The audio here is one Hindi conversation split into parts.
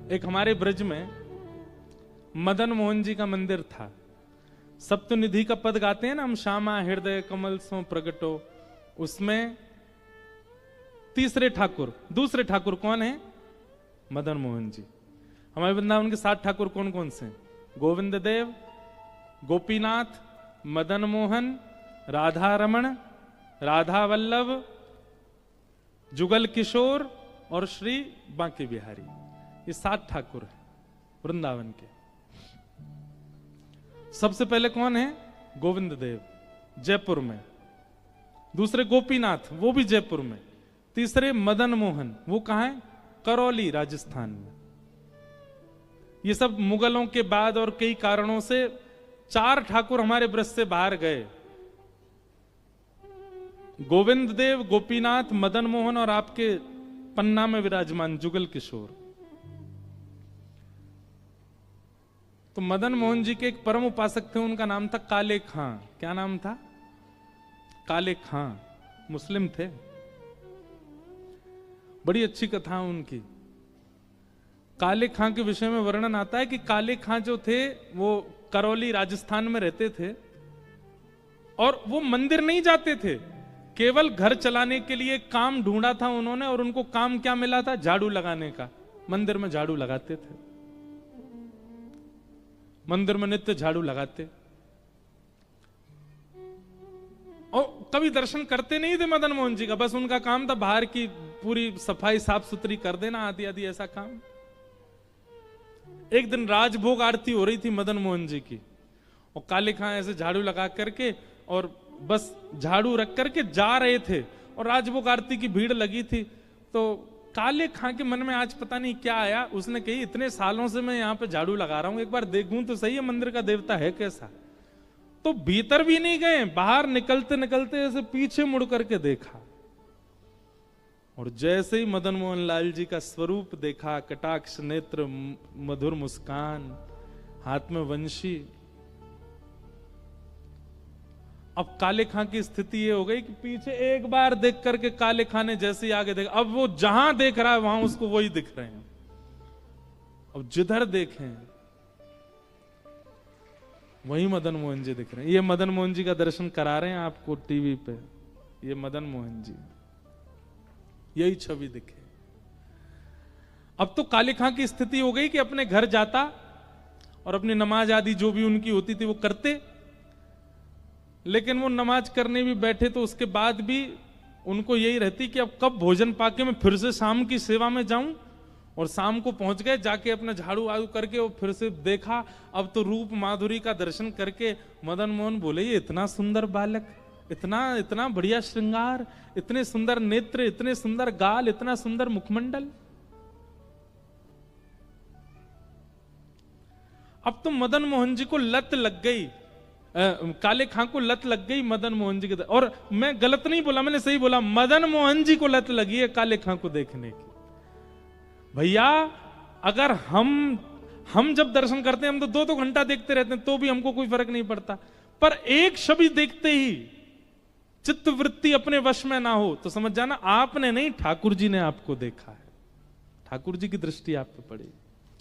एक हमारे ब्रज में मदन मोहन जी का मंदिर था। सप्तनिधि का पद गाते हैं ना हम, श्यामा हृदय कमल सो प्रगटो, उसमें दूसरे ठाकुर कौन है? मदन मोहन जी। हमारे वृंदावन के 7 ठाकुर कौन कौन से? गोविंद देव, गोपीनाथ, मदन मोहन, राधा रमण, राधा वल्लभ, जुगल किशोर और श्री बांके बिहारी। ये 7 ठाकुर हैं वृंदावन के। सबसे पहले कौन है? गोविंद देव, जयपुर में। दूसरे गोपीनाथ, वो भी जयपुर में। तीसरे मदन मोहन, वो कहां है? करौली, राजस्थान में। ये सब मुगलों के बाद और कई कारणों से 4 ठाकुर हमारे ब्रज से बाहर गए। गोविंद देव, गोपीनाथ, मदन मोहन और आपके पन्ना में विराजमान जुगल किशोर। तो मदन मोहन जी के एक परम उपासक थे, उनका नाम था काले खां। क्या नाम था? काले खां। मुस्लिम थे। बड़ी अच्छी कथा उनकी। काले खां के विषय में वर्णन आता है कि काले खां जो थे वो करौली राजस्थान में रहते थे और वो मंदिर नहीं जाते थे, केवल घर चलाने के लिए काम ढूंढा था उन्होंने। और उनको काम क्या मिला था? झाड़ू लगाने का। मंदिर में झाड़ू लगाते थे, मंदिर में नित्य झाड़ू लगाते। और कभी दर्शन करते नहीं थे मदन मोहन जी का, बस उनका काम था बाहर की पूरी सफाई साफ सुथरी कर देना, आदि आदि ऐसा काम। एक दिन राजभोग आरती हो रही थी मदन मोहन जी की, और काले खां ऐसे झाड़ू लगा करके और बस झाड़ू रख करके जा रहे थे, और राजभोग आरती की भीड़ लगी थी। तो काले खां के मन में आज पता नहीं क्या आया, उसने कही इतने सालों से मैं यहां पे झाड़ू लगा रहा हूं, एक बार देखूं तो सही है मंदिर का देवता है कैसा। तो भीतर भी नहीं गए, बाहर निकलते निकलते ऐसे पीछे मुड़ करके देखा, और जैसे ही मदन मोहन लाल जी का स्वरूप देखा, कटाक्ष नेत्र, मधुर मुस्कान, हाथ में वंशी। अब काले खां की स्थिति ये हो गई कि पीछे एक बार देख करके काले खां ने जैसे ही आगे देखा, अब वो जहां देख रहा है वहां उसको वही दिख रहे हैं। अब जिधर देखें वही मदन मोहन जी दिख रहे हैं। ये मदन मोहन जी का दर्शन करा रहे हैं आपको टीवी पे, ये मदन मोहन जी, यही छवि दिखे। अब तो काले खां की स्थिति हो गई कि अपने घर जाता और अपनी नमाज आदि जो भी उनकी होती थी वो करते, लेकिन वो नमाज करने भी बैठे तो उसके बाद भी उनको यही रहती कि अब कब भोजन पाके मैं फिर से शाम की सेवा में जाऊं। और शाम को पहुंच गए, जाके अपना झाड़ू आड़ू करके वो फिर से देखा, अब तो रूप माधुरी का दर्शन करके मदन मोहन बोले ये इतना सुंदर बालक, इतना इतना बढ़िया श्रृंगार, इतने सुंदर नेत्र, इतने सुंदर गाल, इतना सुंदर मुखमंडल। अब तो मदन मोहन जी को लत लग गई, काले खां को लत लग गई मदन मोहन जी के। और मैं गलत नहीं बोला, मैंने सही बोला, मदन मोहन जी को लत लगी है काले खां को देखने की। भैया अगर हम जब दर्शन करते हैं हम तो 2-2 घंटा देखते रहते हैं तो भी हमको कोई फर्क नहीं पड़ता, पर एक छवि देखते ही चित्त वृत्ति अपने वश में ना हो तो समझ जाना आपने नहीं, ठाकुर जी ने आपको देखा है, ठाकुर जी की दृष्टि आप पे पड़ी।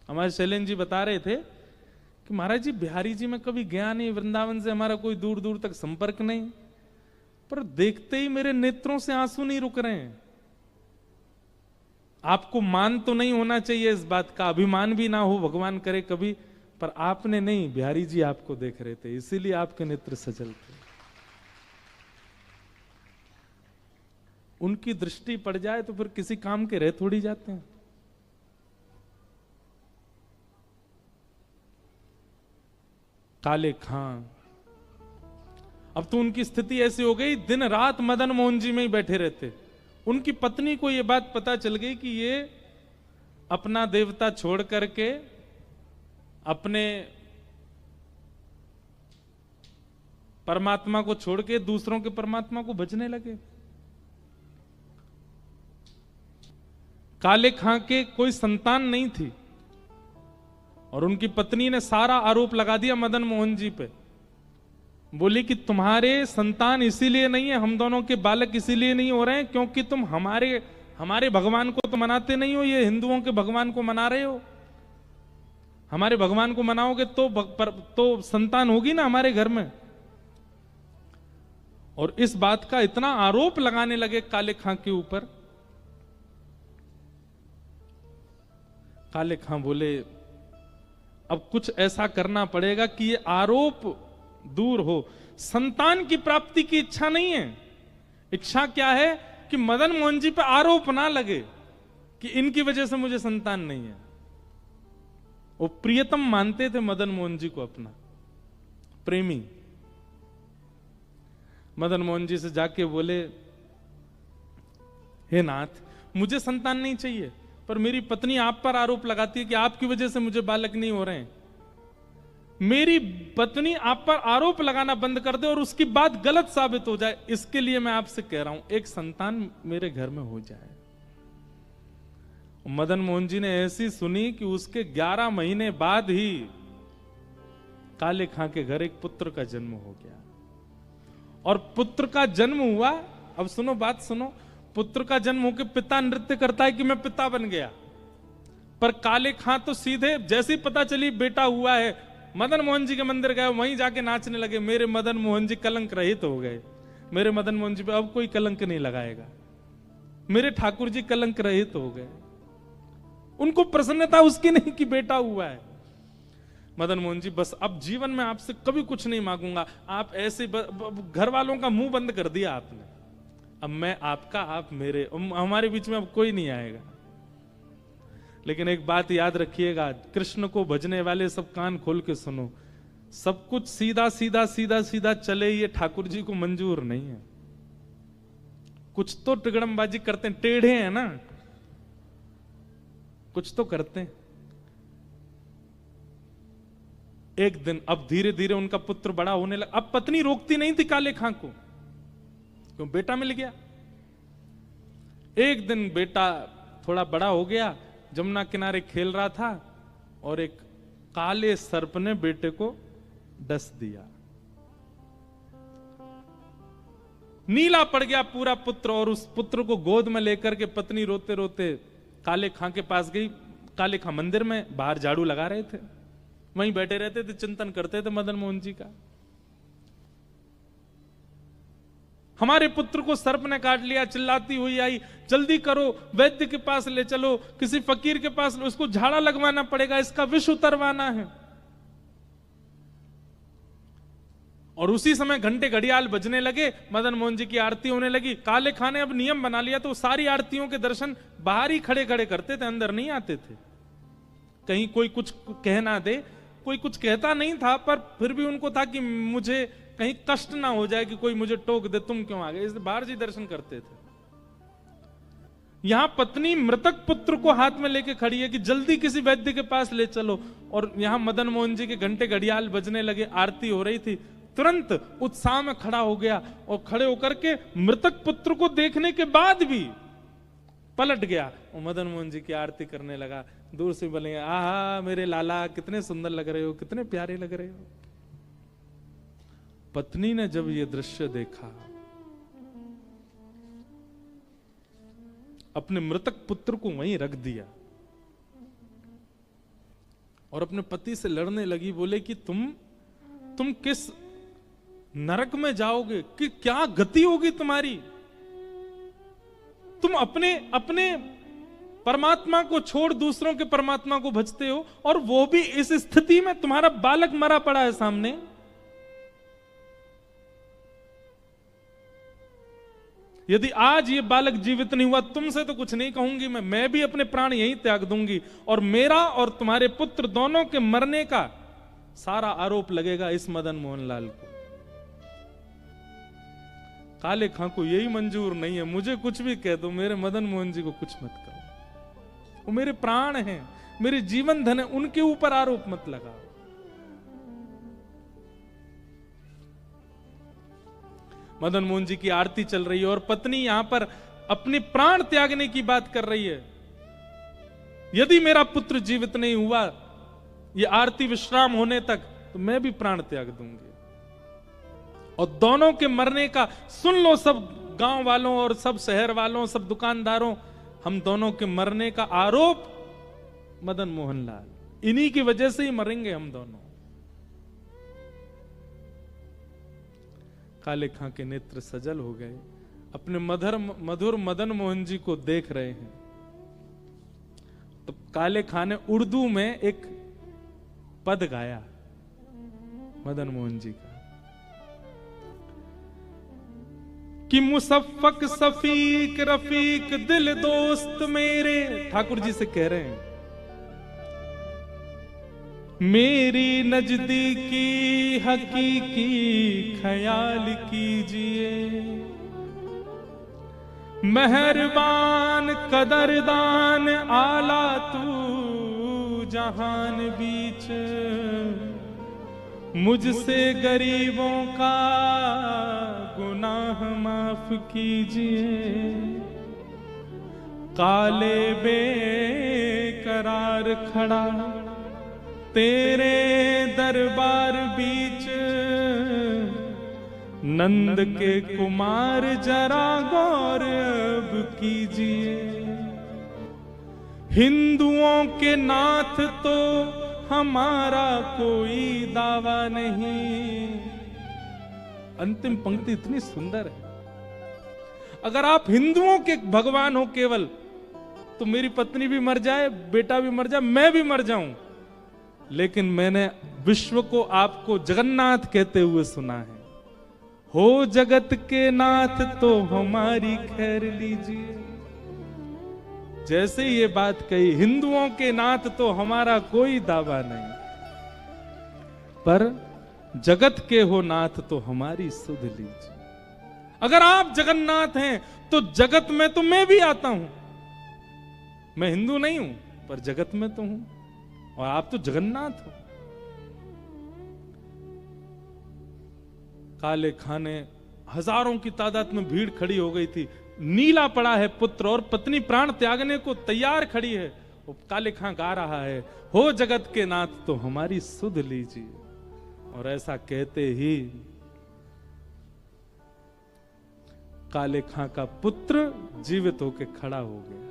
हमारे शैलेंद्र जी बता रहे थे कि महाराज जी बिहारी जी में कभी गया नहीं, वृंदावन से हमारा कोई दूर दूर तक संपर्क नहीं, पर देखते ही मेरे नेत्रों से आंसू नहीं रुक रहे हैं। आपको मान तो नहीं होना चाहिए इस बात का, अभिमान भी ना हो, भगवान करे कभी, पर आपने नहीं, बिहारी जी आपको देख रहे थे, इसीलिए आपके नेत्र सजल थे। उनकी दृष्टि पड़ जाए तो फिर किसी काम के रह थोड़ी जाते हैं। काले खां, अब तो उनकी स्थिति ऐसी हो गई दिन रात मदन मोहन जी में ही बैठे रहते। उनकी पत्नी को यह बात पता चल गई कि ये अपना देवता छोड़ करके अपने परमात्मा को छोड़ के दूसरों के परमात्मा को भजने लगे। काले खां के कोई संतान नहीं थी और उनकी पत्नी ने सारा आरोप लगा दिया मदन मोहन जी पे। बोली कि तुम्हारे संतान इसीलिए नहीं है, हम दोनों के बालक इसीलिए नहीं हो रहे हैं क्योंकि तुम हमारे भगवान को तो मनाते नहीं हो, ये हिंदुओं के भगवान को मना रहे हो। हमारे भगवान को मनाओगे तो संतान होगी ना हमारे घर में। और इस बात का इतना आरोप लगाने लगे काले खां के ऊपर। काले खां बोले अब कुछ ऐसा करना पड़ेगा कि ये आरोप दूर हो। संतान की प्राप्ति की इच्छा नहीं है, इच्छा क्या है कि मदन मोहन जी पे आरोप ना लगे कि इनकी वजह से मुझे संतान नहीं है। वो प्रियतम मानते थे मदन मोहन जी को, अपना प्रेमी। मदन मोहन जी से जाके बोले, हे नाथ, मुझे संतान नहीं चाहिए, पर मेरी पत्नी आप पर आरोप लगाती है कि आपकी वजह से मुझे बालक नहीं हो रहे हैं। मेरी पत्नी आप पर आरोप लगाना बंद कर दे और उसकी बात गलत साबित हो जाए, इसके लिए मैं आपसे कह रहा हूं एक संतान मेरे घर में हो जाए। मदन मोहन जी ने ऐसी सुनी कि उसके 11 महीने बाद ही काले खां के घर एक पुत्र का जन्म हो गया। और पुत्र का जन्म हुआ, अब सुनो बात सुनो, पुत्र का जन्म होकर पिता नृत्य करता है कि मैं पिता बन गया, पर काले खां तो सीधे जैसी पता चली बेटा हुआ है, मदन मोहन जी के मंदिर गए, वहीं जाके नाचने लगे। मेरे मदन मोहन जी कलंक रहित हो गए, मेरे मदन मोहन जी पे अब कोई कलंक नहीं लगाएगा, मेरे ठाकुर जी कलंक रहित हो गए। उनको प्रसन्नता उसकी नहीं कि बेटा हुआ है। मदन मोहन जी, बस अब जीवन में आपसे कभी कुछ नहीं मांगूंगा, आप ऐसे घर वालों का मुंह बंद कर दिया आपने, अब मैं आपका, आप मेरे, हमारे बीच में अब कोई नहीं आएगा। लेकिन एक बात याद रखिएगा, कृष्ण को भजने वाले सब कान खोल के सुनो, सब कुछ सीधा सीधा सीधा सीधा चले ये ठाकुर जी को मंजूर नहीं है। कुछ तो टिगड़मबाजी करते हैं, टेढ़े हैं ना, कुछ तो करते हैं। एक दिन अब धीरे धीरे उनका पुत्र बड़ा होने लगा। अब पत्नी रोकती नहीं थी काले खां को, क्यों, बेटा मिल गया। एक दिन बेटा थोड़ा बड़ा हो गया, जमुना किनारे खेल रहा था और एक काले सर्प ने बेटे को डस दिया। नीला पड़ गया पूरा पुत्र, और उस पुत्र को गोद में लेकर के पत्नी रोते रोते काले खां के पास गई। काले खां मंदिर में बाहर झाड़ू लगा रहे थे, वहीं बैठे रहते थे, चिंतन करते थे मदन मोहन जी का। हमारे पुत्र को सर्प ने काट लिया, चिल्लाती हुई आई, जल्दी करो, वैद्य के पास ले चलो, किसी फकीर के पास, उसको झाड़ा लगवाना पड़ेगा, इसका विष उतरवाना है। और उसी समय घंटे घड़ियाल बजने लगे, मदन मोहन जी की आरती होने लगी। काले खां ने अब नियम बना लिया, तो सारी आरतियों के दर्शन बाहर ही खड़े खड़े करते थे, अंदर नहीं आते थे। कहीं कोई कुछ कह ना दे, कोई कुछ कहता नहीं था, पर फिर भी उनको था कि मुझे कहीं कष्ट ना हो जाए कि कोई मुझे टोक दे, तुम क्यों आ गए, इसलिए बाहर जी दर्शन करते थे। यहां पत्नी मृतक पुत्र को हाथ में लेके खड़ी है कि जल्दी किसी वैद्य के पास ले चलो, और यहां मदन मोहन जी के घंटे घड़ियाल बजने लगे, आरती हो रही थी। तुरंत उत्साह में खड़ा हो गया और खड़े होकर के मृतक पुत्र को देखने के बाद भी पलट गया और मदन मोहन जी की आरती करने लगा। दूर से बोले, आहा मेरे लाला, कितने सुंदर लग रहे हो, कितने प्यारे लग रहे हो। पत्नी ने जब ये दृश्य देखा, अपने मृतक पुत्र को वहीं रख दिया और अपने पति से लड़ने लगी। बोले कि तुम किस नरक में जाओगे, कि क्या गति होगी तुम्हारी। तुम अपने परमात्मा को छोड़ दूसरों के परमात्मा को भजते हो, और वो भी इस स्थिति में, तुम्हारा बालक मरा पड़ा है सामने। यदि आज ये बालक जीवित नहीं हुआ, तुमसे तो कुछ नहीं कहूंगी मैं भी अपने प्राण यहीं त्याग दूंगी, और मेरा और तुम्हारे पुत्र दोनों के मरने का सारा आरोप लगेगा इस मदन मोहन लाल को। काले खां को यही मंजूर नहीं है, मुझे कुछ भी कह दो, मेरे मदन मोहन जी को कुछ मत करो, वो मेरे प्राण हैं, मेरे जीवन धन है, उनके ऊपर आरोप मत लगाओ। मदन मोहन जी की आरती चल रही है और पत्नी यहां पर अपने प्राण त्यागने की बात कर रही है। यदि मेरा पुत्र जीवित नहीं हुआ ये आरती विश्राम होने तक, तो मैं भी प्राण त्याग दूंगी। और दोनों के मरने का सुन लो सब गांव वालों और सब शहर वालों, सब दुकानदारों, हम दोनों के मरने का आरोप मदन मोहन लाल। इन्हीं की वजह से ही मरेंगे हम दोनों। काले खां के नेत्र सजल हो गए, अपने मधुर मदन मोहन जी को देख रहे हैं। तो काले खां ने उर्दू में एक पद गाया मदन मोहन जी का कि मुसफ़्फ़क सफीक रफीक दिल दोस्त मेरे, ठाकुर जी से कह रहे हैं, मेरी नजदीकी हकीकी ख्याल कीजिए, मेहरबान कदरदान आला तू जहान बीच, मुझसे गरीबों का गुनाह माफ कीजिए, काले बेकरार खड़ा तेरे दरबार बीच, नंद के कुमार जरा गौर अब कीजिए, हिंदुओं के नाथ तो हमारा कोई दावा नहीं। अंतिम पंक्ति इतनी सुंदर है, अगर आप हिंदुओं के भगवान हो केवल, तो मेरी पत्नी भी मर जाए, बेटा भी मर जाए, मैं भी मर जाऊं, लेकिन मैंने विश्व को आपको जगन्नाथ कहते हुए सुना है। हो जगत के नाथ तो हमारी खैर लीजिए। जैसे ये बात कही, हिंदुओं के नाथ तो हमारा कोई दावा नहीं, पर जगत के हो नाथ तो हमारी सुध लीजिए। अगर आप जगन्नाथ हैं तो जगत में तो मैं भी आता हूं। मैं हिंदू नहीं हूं पर जगत में तो हूं, और आप तो जगन्नाथ हो। काले खां ने, हजारों की तादाद में भीड़ खड़ी हो गई थी, नीला पड़ा है पुत्र और पत्नी प्राण त्यागने को तैयार खड़ी है। वो काले खां गा रहा है, हो जगत के नाथ तो हमारी सुध लीजिए। और ऐसा कहते ही काले खां का पुत्र जीवित होकर खड़ा हो गया,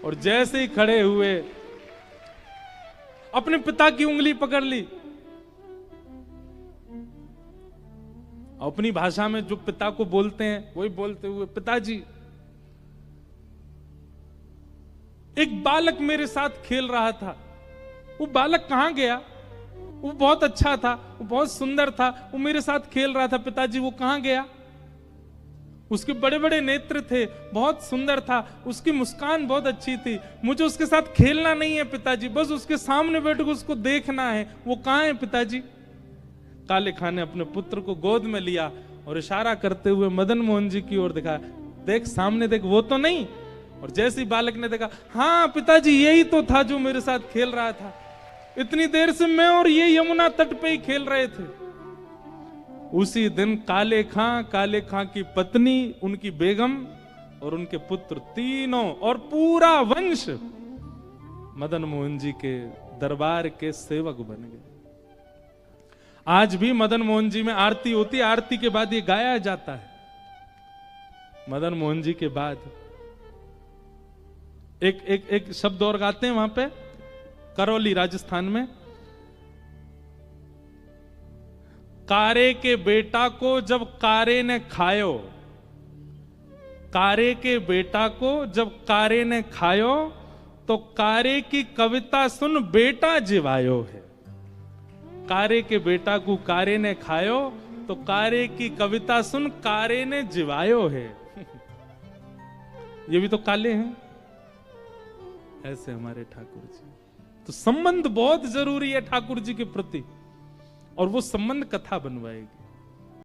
और जैसे ही खड़े हुए अपने पिता की उंगली पकड़ ली। अपनी भाषा में जो पिता को बोलते हैं वही बोलते हुए, पिताजी एक बालक मेरे साथ खेल रहा था, वो बालक कहां गया? वो बहुत अच्छा था, वो बहुत सुंदर था, वो मेरे साथ खेल रहा था, पिताजी वो कहां गया? उसके बड़े बड़े नेत्र थे, बहुत सुंदर था, उसकी मुस्कान बहुत अच्छी थी, मुझे उसके साथ खेलना नहीं है पिताजी, बस उसके सामने बैठ कर उसको देखना है, वो कहां है पिताजी? काले खां ने अपने पुत्र को गोद में लिया और इशारा करते हुए मदन मोहन जी की ओर देखा, देख सामने देख, वो तो नहीं। और जैसे ही बालक ने देखा, हाँ पिताजी यही तो था जो मेरे साथ खेल रहा था, इतनी देर से मैं और ये यमुना तट पे ही खेल रहे थे। उसी दिन काले खां की पत्नी, उनकी बेगम और उनके पुत्र तीनों और पूरा वंश मदन मोहन जी के दरबार के सेवक बन गए। आज भी मदन मोहन जी में आरती होती है, आरती के बाद ये गाया जाता है। मदन मोहन जी के बाद एक शब्द और गाते हैं वहां पे, करौली राजस्थान में, कारे के बेटा को जब कारे ने खायो, कारे के बेटा को जब कारे ने खायो, तो कारे की कविता सुन बेटा जिवायो है। कारे के बेटा को कारे ने खायो, तो कारे की कविता सुन कारे ने जिवायो है। ये भी तो काले हैं, ऐसे हमारे ठाकुर जी। तो संबंध बहुत जरूरी है ठाकुर जी के प्रति, और वो संबंध कथा बनवाएगी।